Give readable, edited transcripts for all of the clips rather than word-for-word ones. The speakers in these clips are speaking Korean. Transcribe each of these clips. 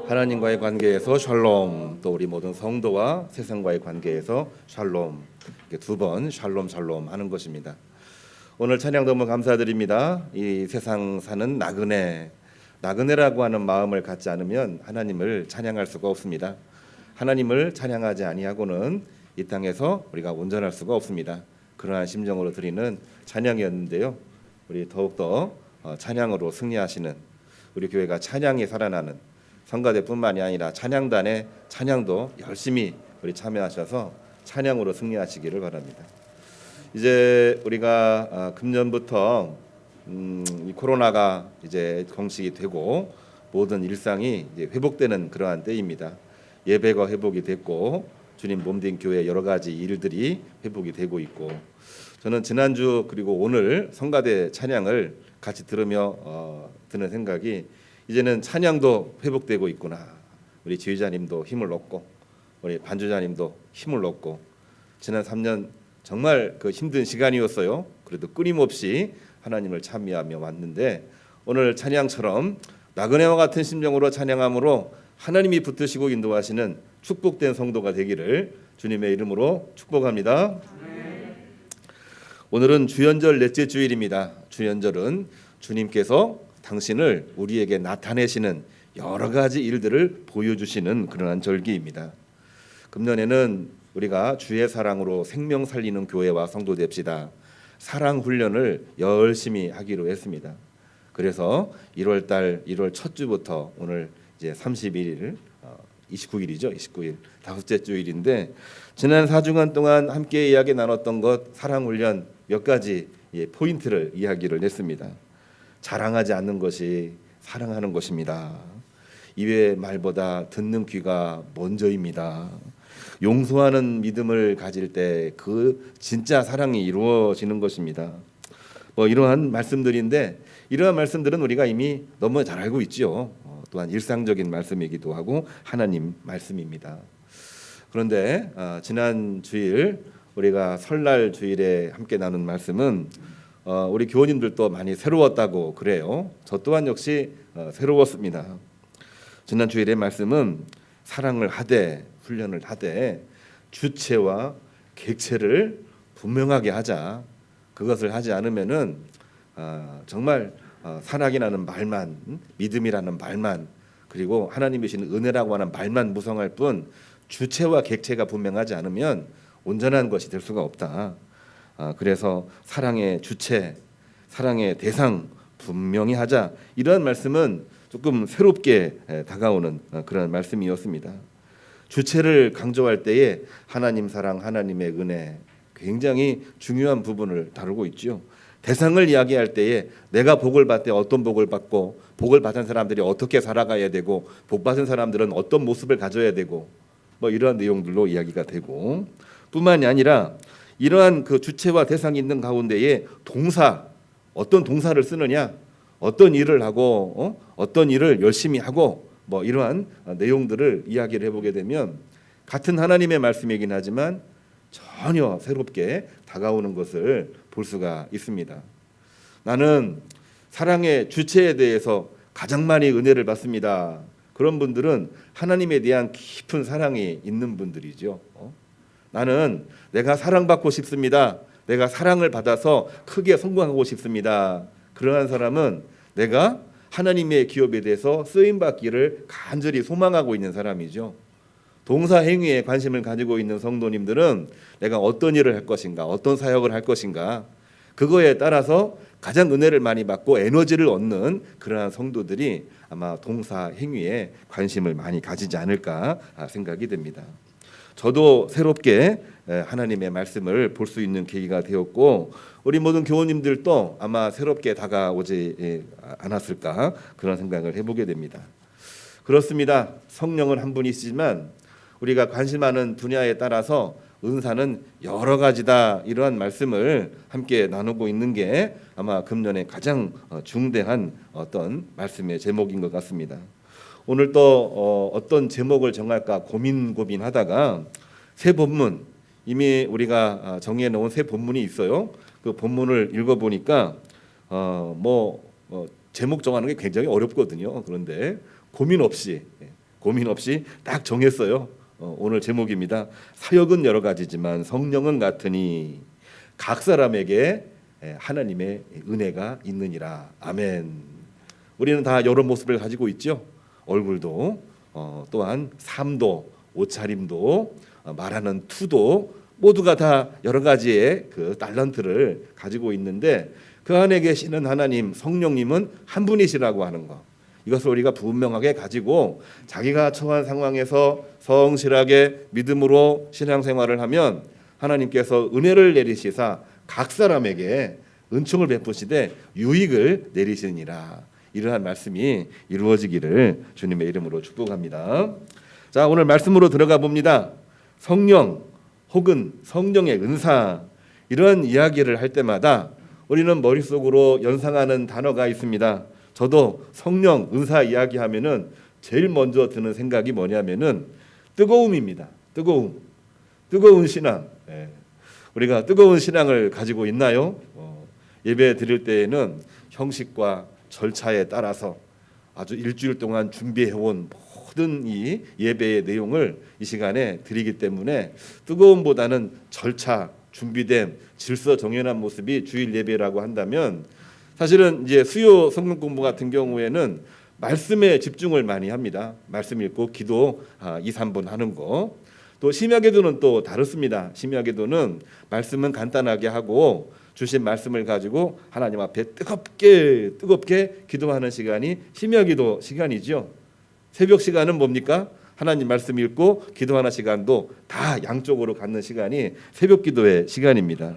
하나님과의 관계에서 샬롬, 또 우리 모든 성도와 세상과의 관계에서 샬롬, 이렇게 두 번 샬롬 샬롬 하는 것입니다. 오늘 찬양 너무 감사드립니다. 이 세상 사는 나그네라고 하는 마음을 갖지 않으면 하나님을 찬양할 수가 없습니다. 하나님을 찬양하지 아니하고는 이 땅에서 우리가 온전할 수가 없습니다. 그러한 심정으로 드리는 찬양이었는데요. 우리 더욱더 찬양으로 승리하시는 우리 교회가 찬양이 살아나는 성가대뿐만이 아니라 찬양단의 찬양도 열심히 우리 참여하셔서 찬양으로 승리하시기를 바랍니다. 이제 우리가 금년부터 이 코로나가 이제 공식이 되고 모든 일상이 이제 회복되는 그러한 때입니다. 예배가 회복이 됐고 주님 몸된 교회 여러 가지 일들이 회복이 되고 있고, 저는 지난주 그리고 오늘 성가대 찬양을 같이 들으며 드는 생각이, 이제는 찬양도 회복되고 있구나. 우리 지휘자님도 힘을 얻고 우리 반주자님도 힘을 얻고, 지난 3년 정말 그 힘든 시간이었어요. 그래도 끊임없이 하나님을 찬미하며 왔는데, 오늘 찬양처럼 나그네와 같은 심정으로 찬양함으로 하나님이 붙드시고 인도하시는 축복된 성도가 되기를 주님의 이름으로 축복합니다. 오늘은 주연절 넷째 주일입니다. 주연절은 주님께서 당신을 우리에게 나타내시는 여러 가지 일들을 보여주시는 그러한 절기입니다. 금년에는 우리가 주의 사랑으로 생명 살리는 교회와 성도 됩시다. 사랑 훈련을 열심히 하기로 했습니다. 그래서 1월달 1월 첫 주부터 오늘 이제 31일 29일이죠. 29일 다섯째 주일인데, 지난 4주간 동안 함께 이야기 나눴던 것 사랑 훈련 몇 가지 포인트를 이야기를 했습니다. 자랑하지 않는 것이 사랑하는 것입니다. 입의 말보다 듣는 귀가 먼저입니다. 용서하는 믿음을 가질 때 그 진짜 사랑이 이루어지는 것입니다. 이러한 말씀들인데, 이러한 말씀들은 우리가 이미 너무 잘 알고 있죠. 또한 일상적인 말씀이기도 하고 하나님 말씀입니다. 그런데 지난 주일 우리가 설날 주일에 함께 나눈 말씀은 우리 교우님들도 많이 새로웠다고 그래요. 저 또한 역시 새로웠습니다. 지난 주일의 말씀은 사랑을 하되 훈련을 하되 주체와 객체를 분명하게 하자. 그것을 하지 않으면은 정말 사랑이라는 말만, 믿음이라는 말만, 그리고 하나님이신 은혜라고 하는 말만 무성할 뿐 주체와 객체가 분명하지 않으면 온전한 것이 될 수가 없다. 그래서 사랑의 주체, 사랑의 대상 분명히 하자. 이러한 말씀은 조금 새롭게 다가오는 그런 말씀이었습니다. 주체를 강조할 때에 하나님 사랑, 하나님의 은혜 굉장히 중요한 부분을 다루고 있죠. 대상을 이야기할 때에 내가 복을 받을 때 어떤 복을 받고, 복을 받은 사람들이 어떻게 살아가야 되고, 복 받은 사람들은 어떤 모습을 가져야 되고, 이러한 내용들로 이야기가 되고, 뿐만이 아니라 이러한 그 주체와 대상이 있는 가운데에 동사, 어떤 동사를 쓰느냐, 어떤 일을 하고 어떤 일을 열심히 하고, 이러한 내용들을 이야기를 해보게 되면 같은 하나님의 말씀이긴 하지만 전혀 새롭게 다가오는 것을 볼 수가 있습니다. 나는 사랑의 주체에 대해서 가장 많이 은혜를 받습니다. 그런 분들은 하나님에 대한 깊은 사랑이 있는 분들이죠. 나는 내가 사랑받고 싶습니다. 내가 사랑을 받아서 크게 성공하고 싶습니다. 그러한 사람은 내가 하나님의 기업에 대해서 쓰임받기를 간절히 소망하고 있는 사람이죠. 동사 행위에 관심을 가지고 있는 성도님들은 내가 어떤 일을 할 것인가, 어떤 사역을 할 것인가, 그거에 따라서 가장 은혜를 많이 받고 에너지를 얻는 그러한 성도들이 아마 동사 행위에 관심을 많이 가지지 않을까 생각이 됩니다. 저도 새롭게 하나님의 말씀을 볼 수 있는 계기가 되었고, 우리 모든 교우님들도 아마 새롭게 다가오지 않았을까 그런 생각을 해보게 됩니다. 그렇습니다. 성령은 한 분이시지만 우리가 관심하는 분야에 따라서 은사는 여러 가지다. 이러한 말씀을 함께 나누고 있는 게 아마 금년에 가장 중대한 어떤 말씀의 제목인 것 같습니다. 오늘 또 어떤 제목을 정할까 고민하다가 새 본문, 이미 우리가 정해 놓은 새 본문이 있어요. 그 본문을 읽어보니까 제목 정하는 게 굉장히 어렵거든요. 그런데 고민 없이 고민 없이 딱 정했어요. 오늘 제목입니다. 사역은 여러 가지지만 성령은 같으니 각 사람에게 하나님의 은혜가 있느니라. 아멘. 우리는 다 여러 모습을 가지고 있죠. 얼굴도 또한 삶도 옷차림도 말하는 투도 모두가 다 여러 가지의 그 달란트를 가지고 있는데 그 안에 계시는 하나님 성령님은 한 분이시라고 하는 것, 이것을 우리가 분명하게 가지고 자기가 처한 상황에서 성실하게 믿음으로 신앙생활을 하면 하나님께서 은혜를 내리시사 각 사람에게 은총을 베푸시되 유익을 내리시니라. 이러한 말씀이 이루어지기를 주님의 이름으로 축복합니다. 자, 오늘 말씀으로 들어가 봅니다. 성령 혹은 성령의 은사, 이런 이야기를 할 때마다 우리는 머릿속으로 연상하는 단어가 있습니다. 저도 성령 은사 이야기하면은 제일 먼저 드는 생각이 뭐냐면은 뜨거움입니다. 뜨거운 신앙. 우리가 뜨거운 신앙을 가지고 있나요? 예배 드릴 때에는 형식과 절차에 따라서 아주 일주일 동안 준비해온 모든 이 예배의 내용을 이 시간에 드리기 때문에 뜨거움보다는 절차, 준비됨, 질서 정연한 모습이 주일 예배라고 한다면, 사실은 이제 수요 성경 공부 같은 경우에는 말씀에 집중을 많이 합니다. 말씀 읽고 기도 2, 3분 하는 거. 또 심야기도는 또 다릅니다. 심야기도는 말씀은 간단하게 하고 주신 말씀을 가지고 하나님 앞에 뜨겁게 기도하는 시간이 심야기도 시간이죠. 새벽 시간은 뭡니까? 하나님 말씀 읽고 기도하는 시간도 다 양쪽으로 갖는 시간이 새벽 기도의 시간입니다.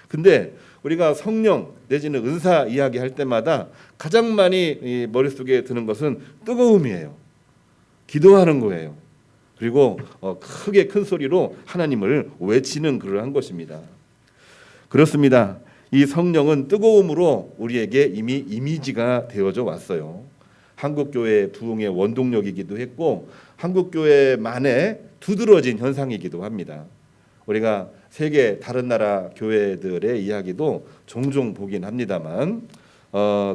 근데 우리가 성령 내지는 은사 이야기할 때마다 가장 많이 머릿속에 드는 것은 뜨거움이에요. 기도하는 거예요. 그리고 크게 큰 소리로 하나님을 외치는 그러한 것입니다. 그렇습니다. 이 성령은 뜨거움으로 우리에게 이미 이미지가 되어져 왔어요. 한국교회 부흥의 원동력이기도 했고 한국교회만의 두드러진 현상이기도 합니다. 우리가 세계 다른 나라 교회들의 이야기도 종종 보긴 합니다만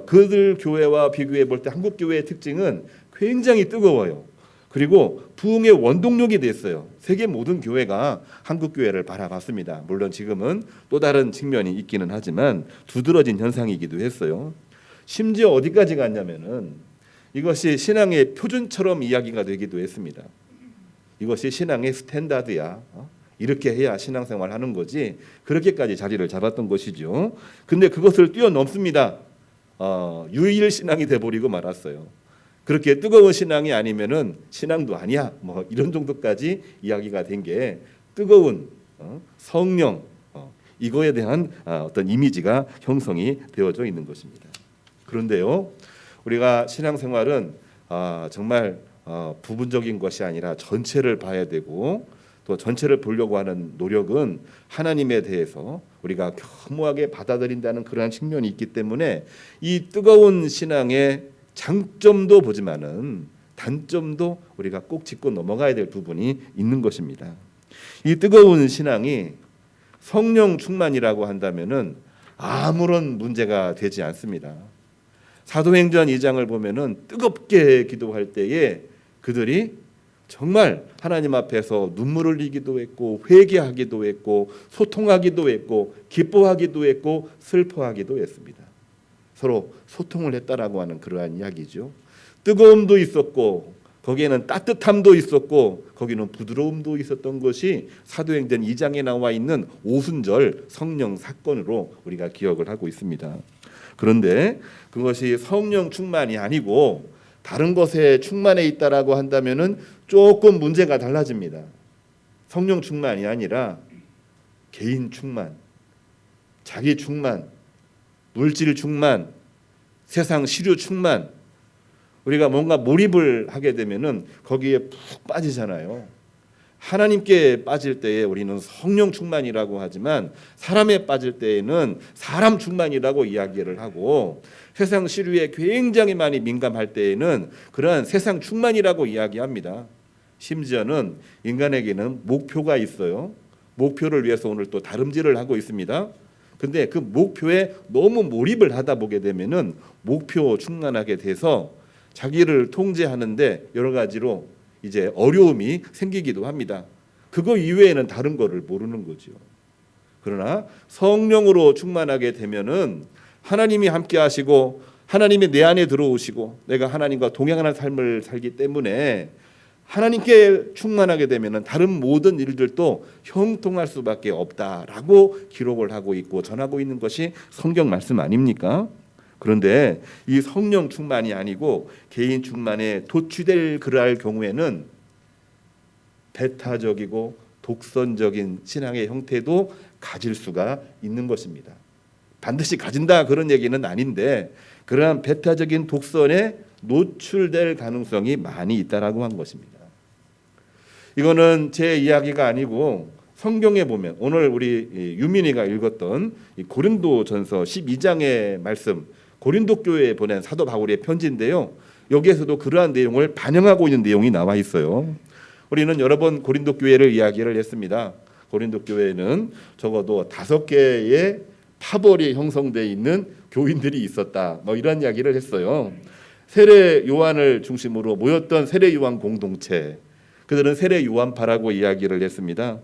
그들 교회와 비교해 볼 때 한국 교회의 특징은 굉장히 뜨거워요. 그리고 부흥의 원동력이 됐어요. 세계 모든 교회가 한국 교회를 바라봤습니다. 물론 지금은 또 다른 측면이 있기는 하지만 두드러진 현상이기도 했어요. 심지어 어디까지 갔냐면은 이것이 신앙의 표준처럼 이야기가 되기도 했습니다. 이것이 신앙의 스탠다드야. 이렇게 해야 신앙생활 하는 거지. 그렇게까지 자리를 잡았던 것이죠. 근데 그것을 뛰어넘습니다. 유일 신앙이 돼버리고 말았어요. 그렇게 뜨거운 신앙이 아니면은 신앙도 아니야. 뭐 이런 정도까지 이야기가 된 게 뜨거운 성령 이거에 대한 어떤 이미지가 형성이 되어져 있는 것입니다. 그런데요, 우리가 신앙생활은 정말 부분적인 것이 아니라 전체를 봐야 되고 또 전체를 보려고 하는 노력은 하나님에 대해서 우리가 겸허하게 받아들인다는 그러한 측면이 있기 때문에 이 뜨거운 신앙의 장점도 보지만은 단점도 우리가 꼭 짚고 넘어가야 될 부분이 있는 것입니다. 이 뜨거운 신앙이 성령 충만이라고 한다면은 아무런 문제가 되지 않습니다. 사도행전 2장을 보면은 뜨겁게 기도할 때에 그들이 정말 하나님 앞에서 눈물을 흘리기도 했고 회개하기도 했고 소통하기도 했고 기뻐하기도 했고 슬퍼하기도 했습니다. 서로 소통을 했다라고 하는 그러한 이야기죠. 뜨거움도 있었고 거기에는 따뜻함도 있었고 거기는 부드러움도 있었던 것이 사도행전 2장에 나와 있는 오순절 성령 사건으로 우리가 기억을 하고 있습니다. 그런데 그것이 성령 충만이 아니고 다른 것에 충만해 있다라고 한다면은 조금 문제가 달라집니다. 성령 충만이 아니라 개인 충만, 자기 충만, 물질 충만, 세상 시류 충만, 우리가 뭔가 몰입을 하게 되면은 거기에 푹 빠지잖아요. 하나님께 빠질 때에 우리는 성령 충만이라고 하지만 사람에 빠질 때에는 사람 충만이라고 이야기를 하고 세상 시류에 굉장히 많이 민감할 때에는 그러한 세상 충만이라고 이야기합니다. 심지어는 인간에게는 목표가 있어요. 목표를 위해서 오늘 또 다름질을 하고 있습니다. 근데 그 목표에 너무 몰입을 하다 보게 되면은 목표 충만하게 돼서 자기를 통제하는데 여러 가지로 이제 어려움이 생기기도 합니다. 그거 이외에는 다른 거를 모르는 거죠. 그러나 성령으로 충만하게 되면은 하나님이 함께 하시고 하나님이 내 안에 들어오시고 내가 하나님과 동행하는 삶을 살기 때문에 하나님께 충만하게 되면은 다른 모든 일들도 형통할 수밖에 없다라고 기록을 하고 있고 전하고 있는 것이 성경 말씀 아닙니까? 그런데 이 성령 충만이 아니고 개인 충만에 도취될 그럴 경우에는 배타적이고 독선적인 신앙의 형태도 가질 수가 있는 것입니다. 반드시 가진다 그런 얘기는 아닌데 그러한 배타적인 독선에 노출될 가능성이 많이 있다라고 한 것입니다. 이거는 제 이야기가 아니고 성경에 보면 오늘 우리 유민이가 읽었던 고린도전서 12장의 말씀, 고린도 교회에 보낸 사도 바울의 편지인데요. 여기에서도 그러한 내용을 반영하고 있는 내용이 나와 있어요. 우리는 여러 번 고린도 교회를 이야기를 했습니다. 고린도 교회는 적어도 5개의 파벌이 형성되어 있는 교인들이 있었다. 이런 이야기를 했어요. 세례 요한을 중심으로 모였던 세례 요한 공동체, 그들은 세례 요한파라고 이야기를 했습니다.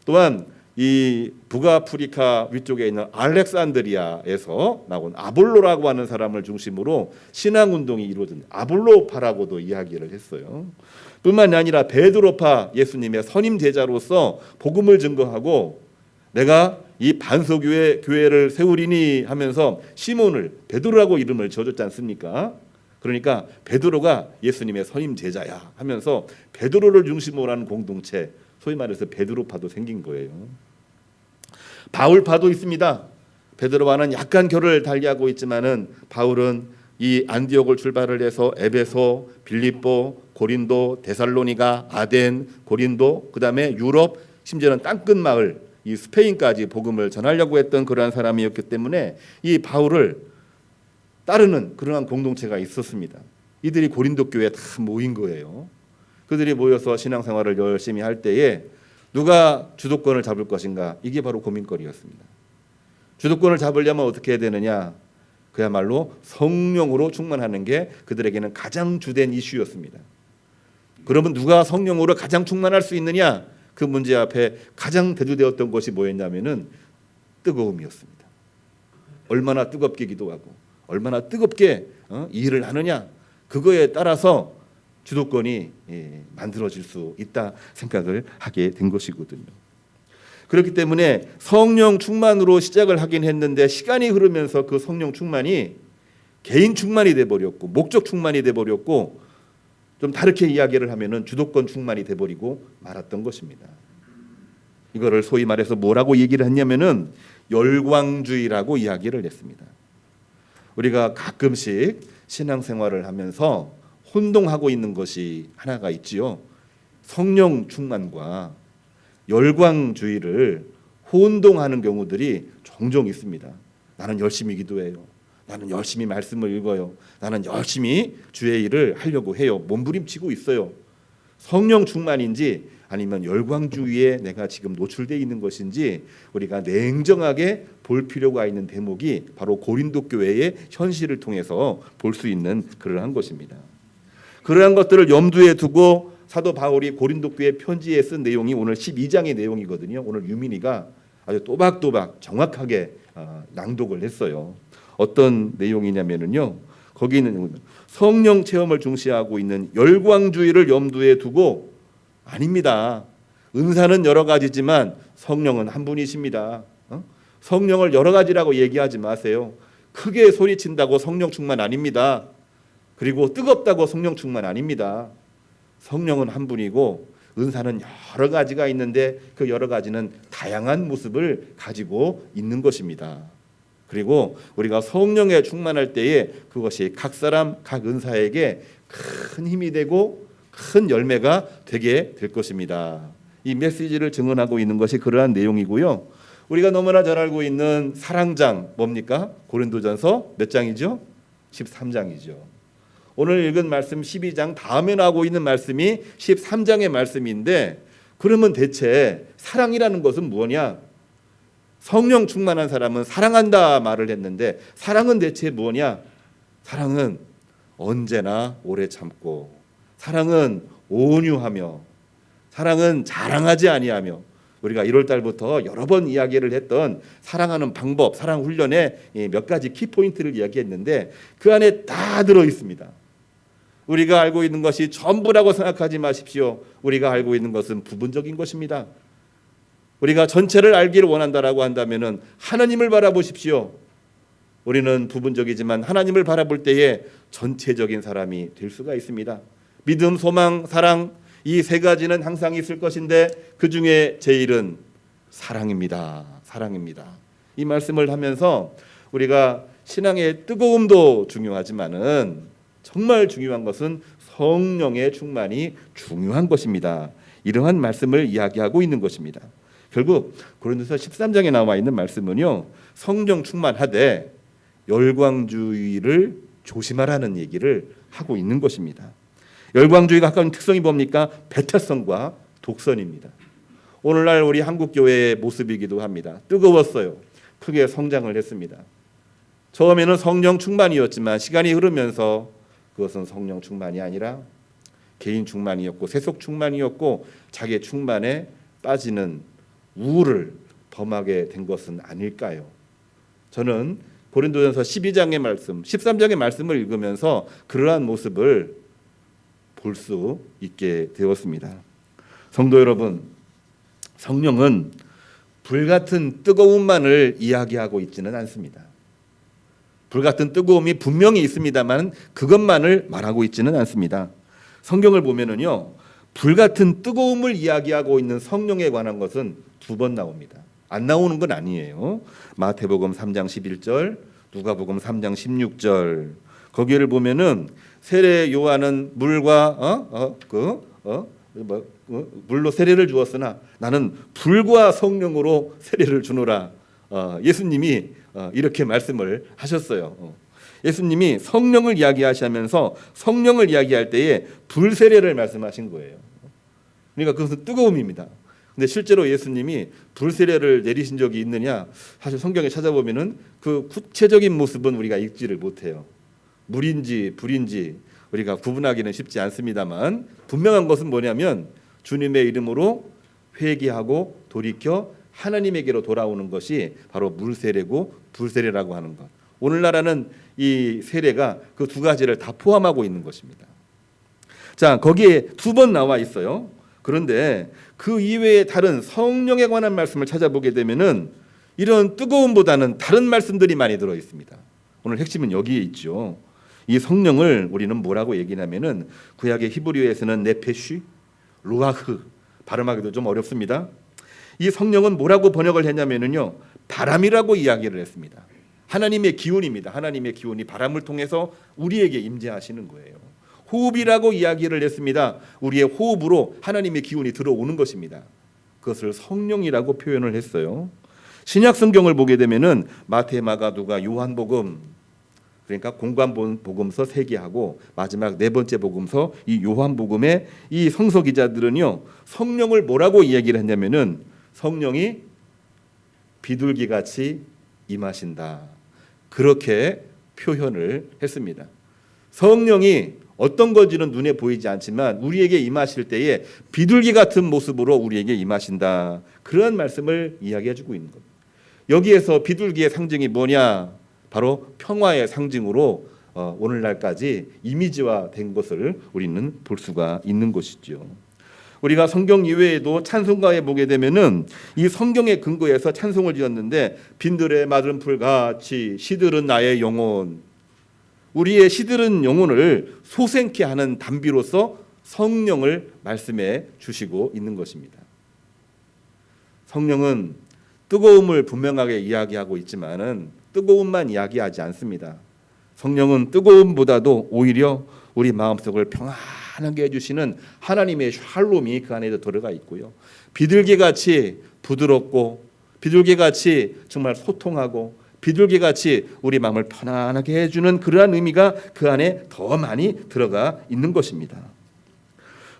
또한 이 북아프리카 위쪽에 있는 알렉산드리아에서 나온 아볼로라고 하는 사람을 중심으로 신앙운동이 이루어진 아볼로파라고도 이야기를 했어요. 뿐만 아니라 베드로파, 예수님의 선임 제자로서 복음을 증거하고 내가 이 반석교회를 세우리니 하면서 시몬을 베드로라고 이름을 지어줬지 않습니까? 그러니까 베드로가 예수님의 선임 제자야 하면서 베드로를 중심으로 하는 공동체, 소위 말해서 베드로파도 생긴 거예요. 바울파도 있습니다. 베드로와는 약간 결을 달리하고 있지만은 바울은 이 안디옥을 출발을 해서 에베소, 빌립보, 고린도, 데살로니가, 아덴, 고린도, 그다음에 유럽, 심지어는 땅끝 마을 이 스페인까지 복음을 전하려고 했던 그러한 사람이었기 때문에 이 바울을 따르는 그러한 공동체가 있었습니다. 이들이 고린도 교회에 다 모인 거예요. 그들이 모여서 신앙생활을 열심히 할 때에 누가 주도권을 잡을 것인가, 이게 바로 고민거리였습니다. 주도권을 잡으려면 어떻게 해야 되느냐, 그야말로 성령으로 충만하는 게 그들에게는 가장 주된 이슈였습니다. 그러면 누가 성령으로 가장 충만할 수 있느냐, 그 문제 앞에 가장 대두되었던 것이 뭐였냐면은 뜨거움이었습니다. 얼마나 뜨겁게 기도하고 얼마나 뜨겁게 이 일을 하느냐, 그거에 따라서 주도권이 만들어질 수 있다 생각을 하게 된 것이거든요. 그렇기 때문에 성령 충만으로 시작을 하긴 했는데 시간이 흐르면서 그 성령 충만이 개인 충만이 돼버렸고 목적 충만이 돼버렸고 좀 다르게 이야기를 하면은 주도권 충만이 돼버리고 말았던 것입니다. 이거를 소위 말해서 뭐라고 얘기를 했냐면은 열광주의라고 이야기를 했습니다. 우리가 가끔씩 신앙생활을 하면서 혼동하고 있는 것이 하나가 있지요. 성령 충만과 열광주의를 혼동하는 경우들이 종종 있습니다. 나는 열심히 기도해요. 나는 열심히 말씀을 읽어요. 나는 열심히 주의 일을 하려고 해요. 몸부림치고 있어요. 성령 충만인지 아니면 열광주의에 내가 지금 노출되어 있는 것인지 우리가 냉정하게 볼 필요가 있는 대목이 바로 고린도 교회의 현실을 통해서 볼 수 있는 그러한 것입니다. 그러한 것들을 염두에 두고 사도 바울이 고린도 교회 편지에 쓴 내용이 오늘 12장의 내용이거든요. 오늘 유민이가 아주 또박또박 정확하게 낭독을 했어요. 어떤 내용이냐면요. 거기는 성령 체험을 중시하고 있는 열광주의를 염두에 두고 아닙니다. 은사는 여러 가지지만 성령은 한 분이십니다. 성령을 여러 가지라고 얘기하지 마세요. 크게 소리친다고 성령 충만 아닙니다. 그리고 뜨겁다고 성령 충만 아닙니다. 성령은 한 분이고 은사는 여러 가지가 있는데 그 여러 가지는 다양한 모습을 가지고 있는 것입니다. 그리고 우리가 성령에 충만할 때에 그것이 각 사람 각 은사에게 큰 힘이 되고 큰 열매가 되게 될 것입니다. 이 메시지를 증언하고 있는 것이 그러한 내용이고요. 우리가 너무나 잘 알고 있는 사랑장 뭡니까? 고린도전서 몇 장이죠? 13장이죠. 오늘 읽은 말씀 12장 다음에 나오고 있는 말씀이 13장의 말씀인데 그러면 대체 사랑이라는 것은 무엇이냐? 성령 충만한 사람은 사랑한다 말을 했는데 사랑은 대체 무엇이냐? 사랑은 언제나 오래 참고 사랑은 온유하며 사랑은 자랑하지 아니하며 우리가 1월 달부터 여러 번 이야기를 했던 사랑하는 방법, 사랑 훈련의 몇 가지 키포인트를 이야기했는데 그 안에 다 들어 있습니다. 우리가 알고 있는 것이 전부라고 생각하지 마십시오. 우리가 알고 있는 것은 부분적인 것입니다. 우리가 전체를 알기를 원한다라고 한다면은 하나님을 바라보십시오. 우리는 부분적이지만 하나님을 바라볼 때에 전체적인 사람이 될 수가 있습니다. 믿음, 소망, 사랑 이 세 가지는 항상 있을 것인데 그 중에 제일은 사랑입니다. 사랑입니다. 이 말씀을 하면서 우리가 신앙의 뜨거움도 중요하지만은 정말 중요한 것은 성령의 충만이 중요한 것입니다. 이러한 말씀을 이야기하고 있는 것입니다. 결국 고린도서 13장에 나와 있는 말씀은요, 성령 충만하되 열광주의를 조심하라는 얘기를 하고 있는 것입니다. 열광주의가 가까운 특성이 뭡니까? 배타성과 독선입니다. 오늘날 우리 한국교회의 모습이기도 합니다. 뜨거웠어요. 크게 성장을 했습니다. 처음에는 성령 충만이었지만 시간이 흐르면서 그것은 성령 충만이 아니라 개인 충만이었고 세속 충만이었고 자기 충만에 빠지는 우울을 범하게 된 것은 아닐까요? 저는 고린도전서 12장의 말씀, 13장의 말씀을 읽으면서 그러한 모습을 볼 수 있게 되었습니다. 성도 여러분, 성령은 불같은 뜨거움만을 이야기하고 있지는 않습니다. 불같은 뜨거움이 분명히 있습니다만 그것만을 말하고 있지는 않습니다. 성경을 보면은요, 불같은 뜨거움을 이야기하고 있는 성령에 관한 것은 2번 나옵니다. 안 나오는 건 아니에요. 마태복음 3장 11절, 누가복음 3장 16절. 거기를 보면은 세례 요한은 물과 물로 세례를 주었으나 나는 불과 성령으로 세례를 주노라. 예수님이 이렇게 말씀을 하셨어요. 예수님이 성령을 이야기하시면서 성령을 이야기할 때에 불 세례를 말씀하신 거예요. 그러니까 그것은 뜨거움입니다. 근데 실제로 예수님이 불 세례를 내리신 적이 있느냐? 사실 성경에 찾아보면은 그 구체적인 모습은 우리가 읽지를 못해요. 물인지 불인지 우리가 구분하기는 쉽지 않습니다만 분명한 것은 뭐냐면 주님의 이름으로 회개하고 돌이켜 하나님에게로 돌아오는 것이 바로 물세례고 불세례라고 하는 것. 오늘날은 이 세례가 그 2가지를 다 포함하고 있는 것입니다. 자, 거기에 2번 나와 있어요. 그런데 그 이외에 다른 성령에 관한 말씀을 찾아보게 되면은 이런 뜨거움보다는 다른 말씀들이 많이 들어 있습니다. 오늘 핵심은 여기에 있죠. 이 성령을 우리는 뭐라고 얘기하면은 구약의 히브리어에서는 네페쉬, 루아흐, 발음하기도 좀 어렵습니다. 이 성령은 뭐라고 번역을 했냐면은요, 바람이라고 이야기를 했습니다. 하나님의 기운입니다. 하나님의 기운이 바람을 통해서 우리에게 임재하시는 거예요. 호흡이라고 이야기를 했습니다. 우리의 호흡으로 하나님의 기운이 들어오는 것입니다. 그것을 성령이라고 표현을 했어요. 신약 성경을 보게 되면은 마태, 마가, 누가, 요한복음, 그러니까 공관복음서 3개하고 마지막 4번째 복음서 이 요한복음의 이 성서 기자들은요, 성령을 뭐라고 이야기를 했냐면은 성령이 비둘기같이 임하신다. 그렇게 표현을 했습니다. 성령이 어떤 건지는 눈에 보이지 않지만 우리에게 임하실 때에 비둘기 같은 모습으로 우리에게 임하신다. 그런 말씀을 이야기해주고 있는 겁니다. 여기에서 비둘기의 상징이 뭐냐? 바로 평화의 상징으로 오늘날까지 이미지화된 것을 우리는 볼 수가 있는 것이죠. 우리가 성경 이외에도 찬송가에 보게 되면은 이 성경의 근거에서 찬송을 지었는데 빈들에 마른 풀같이 시들은 나의 영혼, 우리의 시들은 영혼을 소생케 하는 담비로서 성령을 말씀해 주시고 있는 것입니다. 성령은 뜨거움을 분명하게 이야기하고 있지만은 뜨거움만 이야기하지 않습니다. 성령은 뜨거움보다도 오히려 우리 마음속을 평안하게 해주시는 하나님의 샬롬이 그 안에 들어가 있고요. 비둘기같이 부드럽고 비둘기같이 정말 소통하고 비둘기같이 우리 마음을 편안하게 해주는 그러한 의미가 그 안에 더 많이 들어가 있는 것입니다.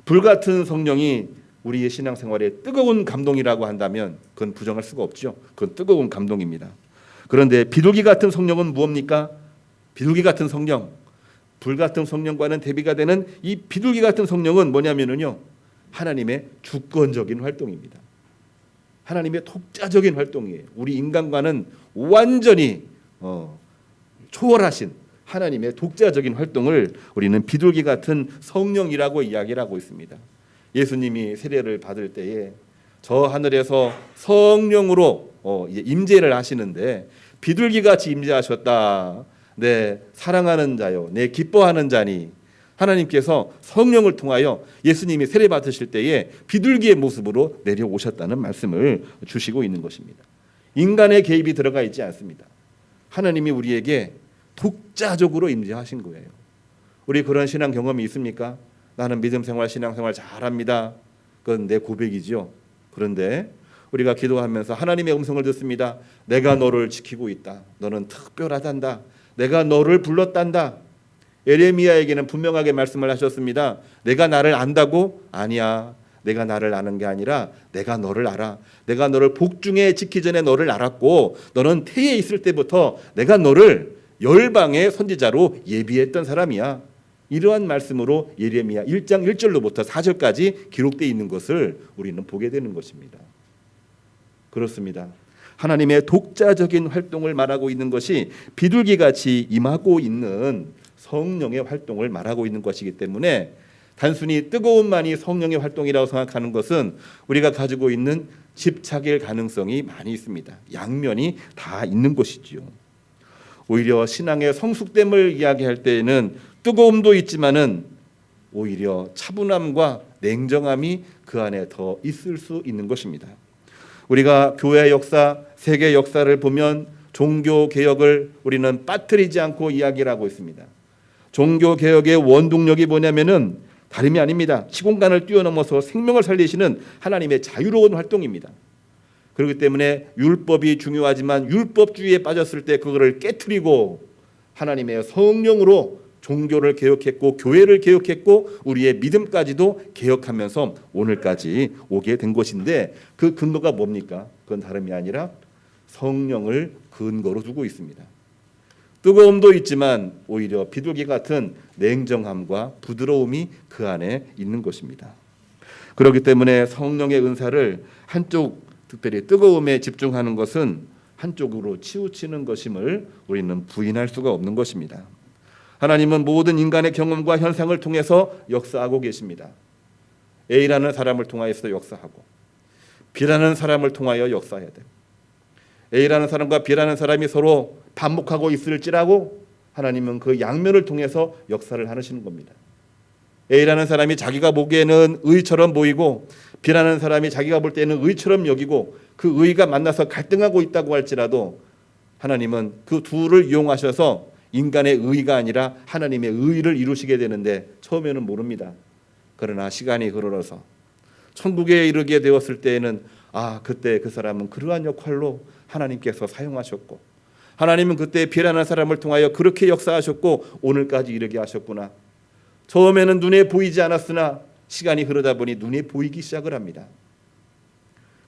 불같은 성령이 우리의 신앙생활에 뜨거운 감동이라고 한다면 그건 부정할 수가 없죠. 그건 뜨거운 감동입니다. 그런데 비둘기 같은 성령은 무엇입니까? 비둘기 같은 성령, 불같은 성령과는 대비가 되는 이 비둘기 같은 성령은 뭐냐면요, 하나님의 주권적인 활동입니다. 하나님의 독자적인 활동이에요. 우리 인간과는 완전히 초월하신 하나님의 독자적인 활동을 우리는 비둘기 같은 성령이라고 이야기를 하고 있습니다. 예수님이 세례를 받을 때에 저 하늘에서 성령으로 임재를 하시는데 비둘기같이 임재하셨다. 내 사랑하는 자요, 내 기뻐하는 자니. 하나님께서 성령을 통하여 예수님이 세례 받으실 때에 비둘기의 모습으로 내려오셨다는 말씀을 주시고 있는 것입니다. 인간의 개입이 들어가 있지 않습니다. 하나님이 우리에게 독자적으로 임재하신 거예요. 우리 그런 신앙 경험이 있습니까? 나는 믿음 생활, 신앙 생활 잘합니다. 그건 내 고백이죠. 그런데 우리가 기도하면서 하나님의 음성을 듣습니다. 내가 너를 지키고 있다. 너는 특별하단다. 내가 너를 불렀단다. 예레미야에게는 분명하게 말씀을 하셨습니다. 내가 나를 안다고? 아니야. 내가 나를 아는 게 아니라 내가 너를 알아. 내가 너를 복중에 지기 전에 너를 알았고 너는 태에 있을 때부터 내가 너를 열방의 선지자로 예비했던 사람이야. 이러한 말씀으로 예레미야 1장 1절로부터 4절까지 기록되어 있는 것을 우리는 보게 되는 것입니다. 그렇습니다. 하나님의 독자적인 활동을 말하고 있는 것이 비둘기같이 임하고 있는 성령의 활동을 말하고 있는 것이기 때문에 단순히 뜨거움만이 성령의 활동이라고 생각하는 것은 우리가 가지고 있는 집착일 가능성이 많이 있습니다. 양면이 다 있는 것이지요. 오히려 신앙의 성숙됨을 이야기할 때에는 뜨거움도 있지만은 오히려 차분함과 냉정함이 그 안에 더 있을 수 있는 것입니다. 우리가 교회 역사, 세계 역사를 보면 종교 개혁을 우리는 빠뜨리지 않고 이야기를 하고 있습니다. 종교 개혁의 원동력이 뭐냐면은 다름이 아닙니다. 시공간을 뛰어넘어서 생명을 살리시는 하나님의 자유로운 활동입니다. 그렇기 때문에 율법이 중요하지만 율법주의에 빠졌을 때 그거를 깨트리고 하나님의 성령으로 종교를 개혁했고 교회를 개혁했고 우리의 믿음까지도 개혁하면서 오늘까지 오게 된 것인데 그 근거가 뭡니까? 그건 다름이 아니라 성령을 근거로 두고 있습니다. 뜨거움도 있지만 오히려 비둘기 같은 냉정함과 부드러움이 그 안에 있는 것입니다. 그렇기 때문에 성령의 은사를 한쪽 특별히 뜨거움에 집중하는 것은 한쪽으로 치우치는 것임을 우리는 부인할 수가 없는 것입니다. 하나님은 모든 인간의 경험과 현상을 통해서 역사하고 계십니다. A라는 사람을 통하여서 역사하고 B라는 사람을 통하여 역사해야 돼요. A라는 사람과 B라는 사람이 서로 반목하고 있을지라고 하나님은 그 양면을 통해서 역사를 하시는 겁니다. A라는 사람이 자기가 보기에는 의처럼 보이고 B라는 사람이 자기가 볼 때는 의처럼 여기고 그 의가 만나서 갈등하고 있다고 할지라도 하나님은 그 둘을 이용하셔서 인간의 의가 아니라 하나님의 의를 이루시게 되는데 처음에는 모릅니다. 그러나 시간이 흐르러서 천국에 이르게 되었을 때에는 그때 그 사람은 그러한 역할로 하나님께서 사용하셨고 하나님은 그때 B라는 사람을 통하여 그렇게 역사하셨고 오늘까지 이르게 하셨구나. 처음에는 눈에 보이지 않았으나 시간이 흐르다 보니 눈에 보이기 시작을 합니다.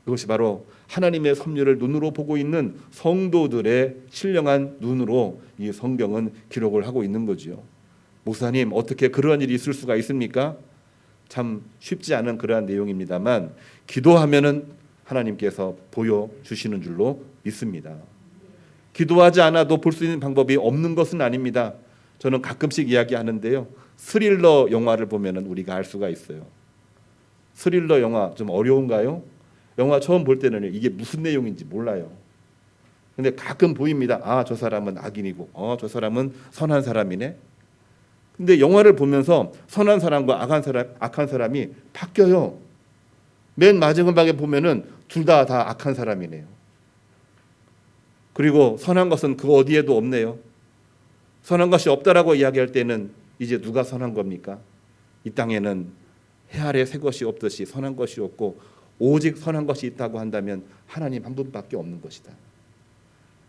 그것이 바로 하나님의 섭리를 눈으로 보고 있는 성도들의 신령한 눈으로 이 성경은 기록을 하고 있는 거지요. 목사님, 어떻게 그러한 일이 있을 수가 있습니까? 참 쉽지 않은 그러한 내용입니다만 기도하면은 하나님께서 보여주시는 줄로 믿습니다. 기도하지 않아도 볼 수 있는 방법이 없는 것은 아닙니다. 저는 가끔씩 이야기하는데요. 스릴러 영화를 보면은 우리가 알 수가 있어요. 스릴러 영화 좀 어려운가요? 영화 처음 볼 때는 이게 무슨 내용인지 몰라요. 근데 가끔 보입니다. 저 사람은 악인이고 저 사람은 선한 사람이네. 근데 영화를 보면서 선한 사람과 악한 사람이 바뀌어요. 맨 마지막에 보면은 둘 다 악한 사람이네요. 그리고 선한 것은 그 어디에도 없네요. 선한 것이 없다라고 이야기할 때는 이제 누가 선한 겁니까? 이 땅에는 해 아래 새 것이 없듯이 선한 것이 없고 오직 선한 것이 있다고 한다면 하나님 한 분밖에 없는 것이다.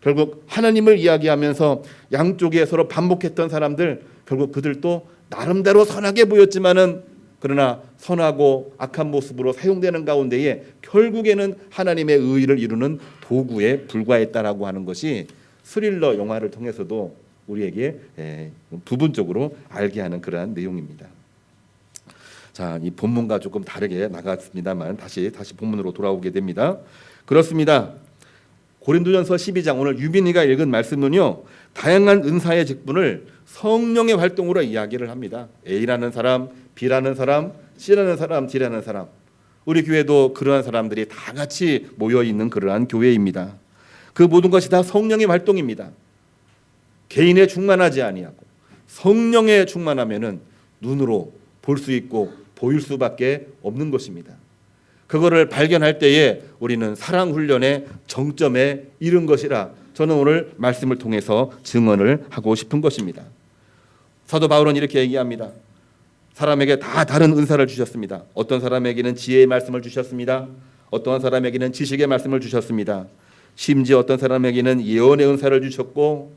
결국 하나님을 이야기하면서 양쪽에 서로 반복했던 사람들 결국 그들도 나름대로 선하게 보였지만은 그러나 선하고 악한 모습으로 사용되는 가운데에 결국에는 하나님의 의의를 이루는 도구에 불과했다라고 하는 것이 스릴러 영화를 통해서도 우리에게 부분적으로 알게 하는 그러한 내용입니다. 자, 이 본문과 조금 다르게 나갔습니다만 다시 본문으로 돌아오게 됩니다. 그렇습니다. 고린도전서 12장 오늘 유빈이가 읽은 말씀은요, 다양한 은사의 직분을 성령의 활동으로 이야기를 합니다. A라는 사람, B라는 사람, C라는 사람, D라는 사람. 우리 교회도 그러한 사람들이 다 같이 모여 있는 그러한 교회입니다. 그 모든 것이 다 성령의 활동입니다. 개인에 충만하지 아니하고 성령에 충만하면은 눈으로 볼 수 있고 보일 수밖에 없는 것입니다. 그거를 발견할 때에 우리는 사랑 훈련의 정점에 이른 것이라 저는 오늘 말씀을 통해서 증언을 하고 싶은 것입니다. 사도 바울은 이렇게 얘기합니다. 사람에게 다 다른 은사를 주셨습니다. 어떤 사람에게는 지혜의 말씀을 주셨습니다. 어떤 사람에게는 지식의 말씀을 주셨습니다. 심지어 어떤 사람에게는 예언의 은사를 주셨고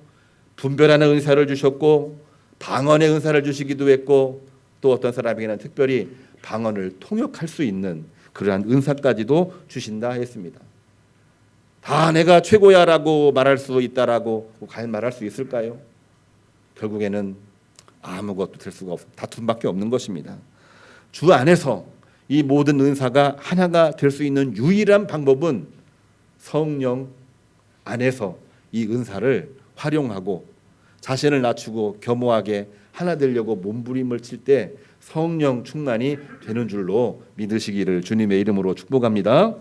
분별하는 은사를 주셨고 방언의 은사를 주시기도 했고 또 어떤 사람에게는 특별히 방언을 통역할 수 있는 그러한 은사까지도 주신다 했습니다. 다 내가 최고야라고 말할 수 있다라고 과연 말할 수 있을까요? 결국에는 아무것도 될 수가 없습니다. 다툼밖에 없는 것입니다. 주 안에서 이 모든 은사가 하나가 될 수 있는 유일한 방법은 성령 안에서 이 은사를 활용하고 자신을 낮추고 겸허하게 하나 되려고 몸부림을 칠 때 성령 충만이 되는 줄로 믿으시기를 주님의 이름으로 축복합니다.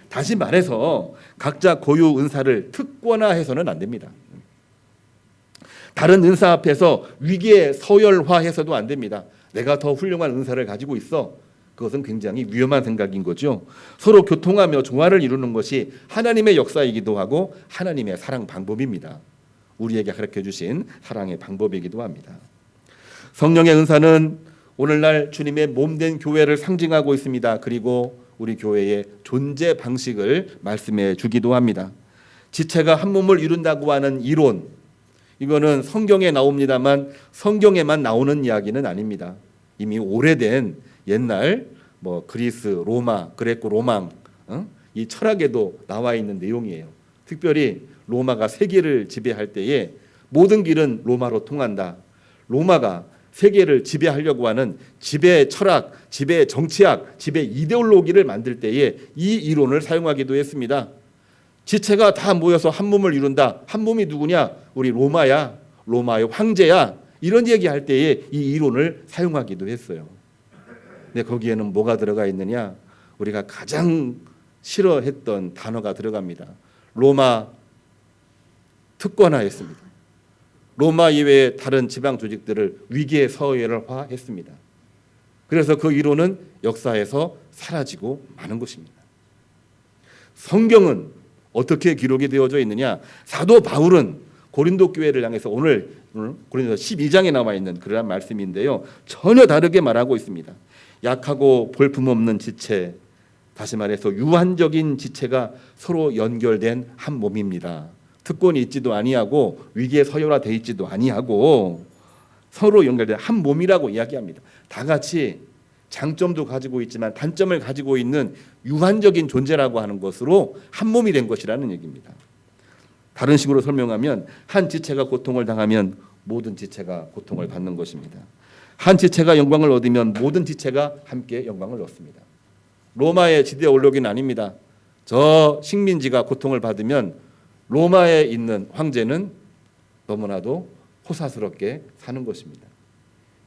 다시 말해서 각자 고유 은사를 특권화해서는 안 됩니다. 다른 은사 앞에서 위계 서열화해서도 안 됩니다. 내가 더 훌륭한 은사를 가지고 있어. 그것은 굉장히 위험한 생각인 거죠. 서로 교통하며 조화를 이루는 것이 하나님의 역사이기도 하고 하나님의 사랑 방법입니다. 우리에게 가르쳐 주신 사랑의 방법이기도 합니다. 성령의 은사는 오늘날 주님의 몸된 교회를 상징하고 있습니다. 그리고 우리 교회의 존재 방식을 말씀해 주기도 합니다. 지체가 한 몸을 이룬다고 하는 이론, 이거는 성경에 나옵니다만 성경에만 나오는 이야기는 아닙니다. 이미 오래된 옛날 그리스, 로마, 그레코 로망 이 철학에도 나와 있는 내용이에요. 특별히 로마가 세계를 지배할 때에 모든 길은 로마로 통한다. 로마가 세계를 지배하려고 하는 지배 철학, 지배 정치학, 지배 이데올로기를 만들 때에 이 이론을 사용하기도 했습니다. 지체가 다 모여서 한 몸을 이룬다. 한 몸이 누구냐? 우리 로마야. 로마의 황제야. 이런 얘기할 때에 이 이론을 사용하기도 했어요. 근데 거기에는 뭐가 들어가 있느냐? 우리가 가장 싫어했던 단어가 들어갑니다. 로마 특권화했습니다. 로마 이외의 다른 지방 조직들을 위계 서열화했습니다. 그래서 그 이론은 역사에서 사라지고 마는 것입니다. 성경은 어떻게 기록이 되어져 있느냐? 사도 바울은 고린도 교회를 향해서 오늘 고린도서 12장에 나와 있는 그러한 말씀인데요. 전혀 다르게 말하고 있습니다. 약하고 볼품없는 지체, 다시 말해서 유한적인 지체가 서로 연결된 한 몸입니다. 특권이 있지도 아니하고 위기에 서열화되어 있지도 아니하고 서로 연결된 한 몸이라고 이야기합니다. 다 같이 장점도 가지고 있지만 단점을 가지고 있는 유한적인 존재라고 하는 것으로 한 몸이 된 것이라는 얘기입니다. 다른 식으로 설명하면 한 지체가 고통을 당하면 모든 지체가 고통을 받는 것입니다. 한 지체가 영광을 얻으면 모든 지체가 함께 영광을 얻습니다. 로마의 지대 올록이는 아닙니다. 저 식민지가 고통을 받으면 로마에 있는 황제는 너무나도 호사스럽게 사는 것입니다.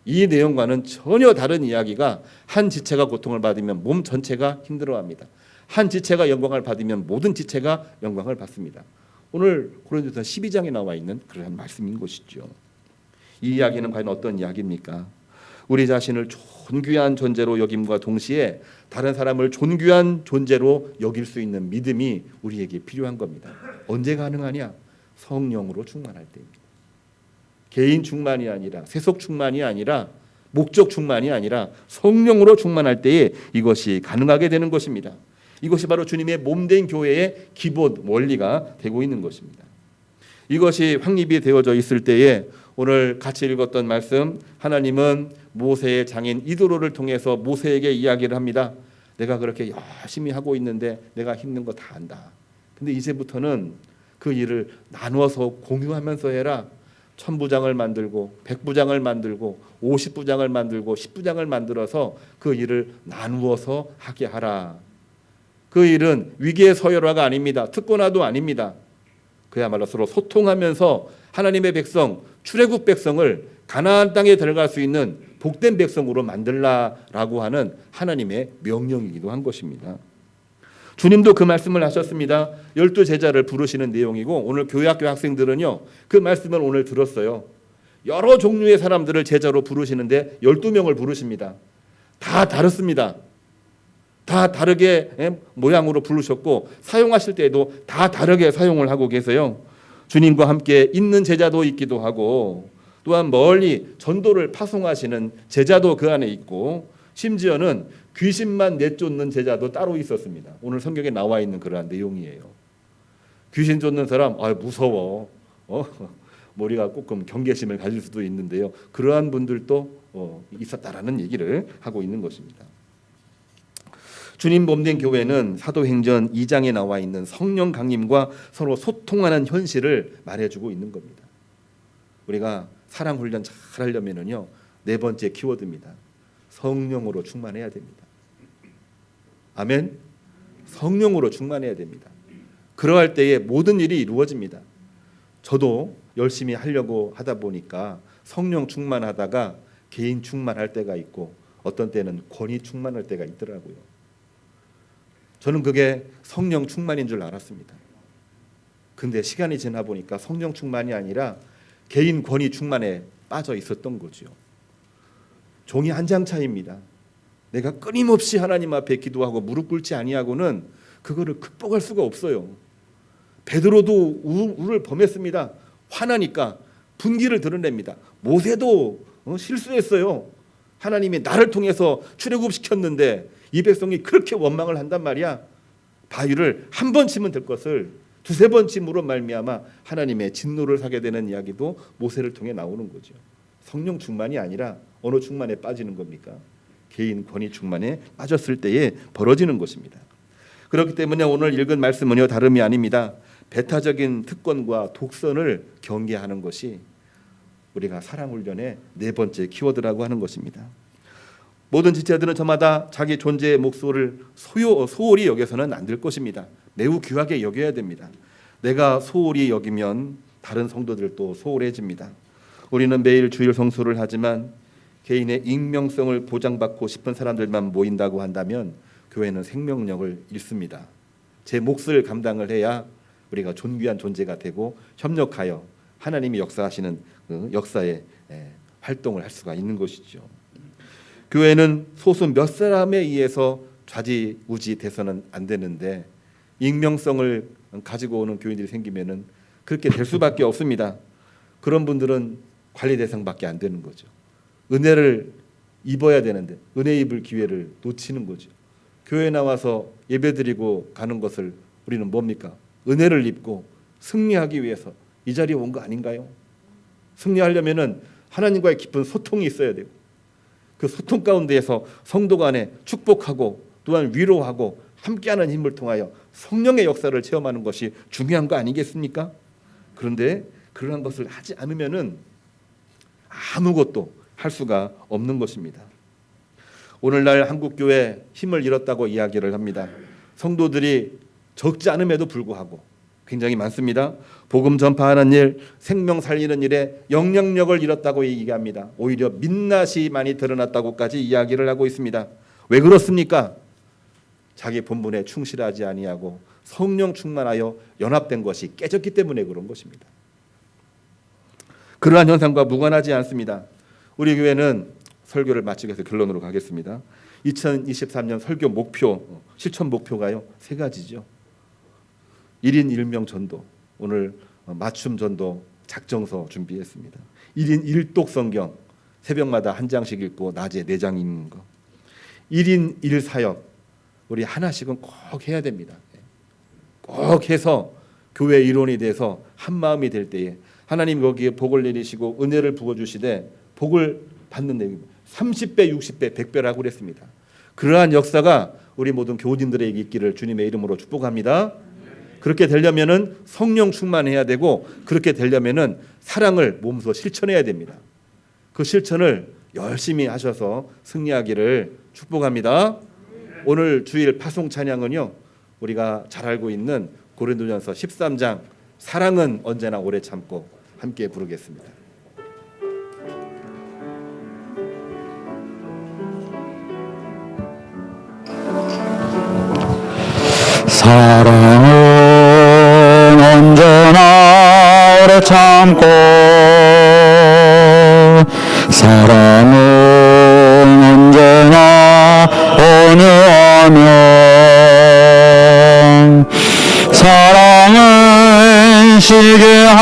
이 내용과는 전혀 다른 이야기가 한 지체가 고통을 받으면 몸 전체가 힘들어합니다. 한 지체가 영광을 받으면 모든 지체가 영광을 받습니다. 오늘 고린도서 12장에 나와 있는 그런 말씀인 것이죠. 이 이야기는 과연 어떤 이야기입니까? 우리 자신을 존귀한 존재로 여김과 동시에 다른 사람을 존귀한 존재로 여길 수 있는 믿음이 우리에게 필요한 겁니다. 언제 가능하냐? 성령으로 충만할 때입니다. 개인 충만이 아니라 세속 충만이 아니라 목적 충만이 아니라 성령으로 충만할 때에 이것이 가능하게 되는 것입니다. 이것이 바로 주님의 몸된 교회의 기본 원리가 되고 있는 것입니다. 이것이 확립이 되어져 있을 때에 오늘 같이 읽었던 말씀, 하나님은 모세의 장인 이드로를 통해서 모세에게 이야기를 합니다. 내가 그렇게 열심히 하고 있는데 내가 힘든 거 다 안다. 근데 이제부터는 그 일을 나누어서 공유하면서 해라. 1000부장을 만들고 100부장을 만들고 50부장을 만들고 10부장을 만들어서 그 일을 나누어서 하게 하라. 그 일은 위계의 서열화가 아닙니다. 특권화도 아닙니다. 그야말로 서로 소통하면서 하나님의 백성, 출애굽 백성을 가나안 땅에 들어갈 수 있는 복된 백성으로 만들라라고 하는 하나님의 명령이기도 한 것입니다. 주님도 그 말씀을 하셨습니다. 12제자를 부르시는 내용이고 오늘 교회학교 학생들은요 그 말씀을 오늘 들었어요. 여러 종류의 사람들을 제자로 부르시는데 12명을 부르십니다. 다 다릅니다. 다 다르게 모양으로 부르셨고 사용하실 때에도 다 다르게 사용을 하고 계세요. 주님과 함께 있는 제자도 있기도 하고 또한 멀리 전도를 파송하시는 제자도 그 안에 있고 심지어는 귀신만 내쫓는 제자도 따로 있었습니다. 오늘 성경에 나와 있는 그러한 내용이에요. 귀신 쫓는 사람 무서워. 머리가 조금 경계심을 가질 수도 있는데요. 그러한 분들도 있었다라는 얘기를 하고 있는 것입니다. 주님 몸된 교회는 사도행전 2장에 나와 있는 성령 강림과 서로 소통하는 현실을 말해주고 있는 겁니다. 우리가 사랑 훈련 잘 하려면은요 4번째 키워드입니다. 성령으로 충만해야 됩니다. 아멘. 성령으로 충만해야 됩니다. 그러할 때에 모든 일이 이루어집니다. 저도 열심히 하려고 하다 보니까 성령 충만하다가 개인 충만할 때가 있고 어떤 때는 권위 충만할 때가 있더라고요. 저는 그게 성령 충만인 줄 알았습니다. 근데 시간이 지나 보니까 성령 충만이 아니라 개인 권위 충만에 빠져 있었던 거죠. 종이 한 장 차이입니다. 내가 끊임없이 하나님 앞에 기도하고 무릎 꿇지 아니하고는 그거를 극복할 수가 없어요. 베드로도 우를 범했습니다. 화나니까 분기를 드러냅니다. 모세도 실수했어요. 하나님이 나를 통해서 출애굽시켰는데 이 백성이 그렇게 원망을 한단 말이야. 바위를 한 번 치면 될 것을 2-3번 침으로 말미암아 하나님의 진노를 사게 되는 이야기도 모세를 통해 나오는 거죠. 성령 충만이 아니라 어느 충만에 빠지는 겁니까? 개인 권위 충만에 빠졌을 때에 벌어지는 것입니다. 그렇기 때문에 오늘 읽은 말씀은요 다름이 아닙니다. 배타적인 특권과 독선을 경계하는 것이 우리가 사랑훈련의 4번째 키워드라고 하는 것입니다. 모든 지체들은 저마다 자기 존재의 몫을 소홀히 여겨서는 안 될 것입니다. 매우 귀하게 여겨야 됩니다. 내가 소홀히 여기면 다른 성도들도 소홀해집니다. 우리는 매일 주일 성수를 하지만 개인의 익명성을 보장받고 싶은 사람들만 모인다고 한다면 교회는 생명력을 잃습니다. 제 몫을 감당을 해야 우리가 존귀한 존재가 되고 협력하여 하나님이 역사하시는 그 역사의 활동을 할 수가 있는 것이죠. 교회는 소수 몇 사람에 의해서 좌지우지 돼서는 안 되는데 익명성을 가지고 오는 교인들이 생기면은 그렇게 될 수밖에 없습니다. 그런 분들은 관리 대상밖에 안 되는 거죠. 은혜를 입어야 되는데 은혜 입을 기회를 놓치는 거죠. 교회 나와서 예배드리고 가는 것을 우리는 뭡니까? 은혜를 입고 승리하기 위해서 이 자리에 온 거 아닌가요? 승리하려면은 하나님과의 깊은 소통이 있어야 되고 그 소통 가운데에서 성도 간에 축복하고 또한 위로하고 함께하는 힘을 통하여 성령의 역사를 체험하는 것이 중요한 거 아니겠습니까? 그런데 그러한 것을 하지 않으면은 아무것도 할 수가 없는 것입니다. 오늘날 한국교회 힘을 잃었다고 이야기를 합니다. 성도들이 적지 않음에도 불구하고 굉장히 많습니다. 복음 전파하는 일, 생명 살리는 일에 영향력을 잃었다고 얘기합니다. 오히려 민낯이 많이 드러났다고까지 이야기를 하고 있습니다. 왜 그렇습니까? 자기 본분에 충실하지 아니하고 성령 충만하여 연합된 것이 깨졌기 때문에 그런 것입니다. 그러한 현상과 무관하지 않습니다. 우리 교회는 설교를 마치기 위해서 결론으로 가겠습니다. 2023년 설교 목표, 실천 목표가요 3가지죠. 1인 1명 전도, 오늘 맞춤 전도 작정서 준비했습니다. 1인 1독 성경, 새벽마다 한 장씩 읽고 낮에 4장 읽는 거. 1인 1사역, 우리 하나씩은 꼭 해야 됩니다. 꼭 해서 교회 일원이 돼서 한 마음이 될 때에 하나님 거기에 복을 내리시고 은혜를 부어주시되 복을 받는 내용입니다. 30배, 60배, 100배라고 그랬습니다. 그러한 역사가 우리 모든 교우님들에게 있기를 주님의 이름으로 축복합니다. 그렇게 되려면은 성령 충만해야 되고, 그렇게 되려면은 사랑을 몸소 실천해야 됩니다. 그 실천을 열심히 하셔서 승리하기를 축복합니다. 오늘 주일 파송 찬양은요, 우리가 잘 알고 있는 고린도전서 13장 사랑은 언제나 오래 참고 함께 부르겠습니다. 사랑은 언제나 오래 참고 사랑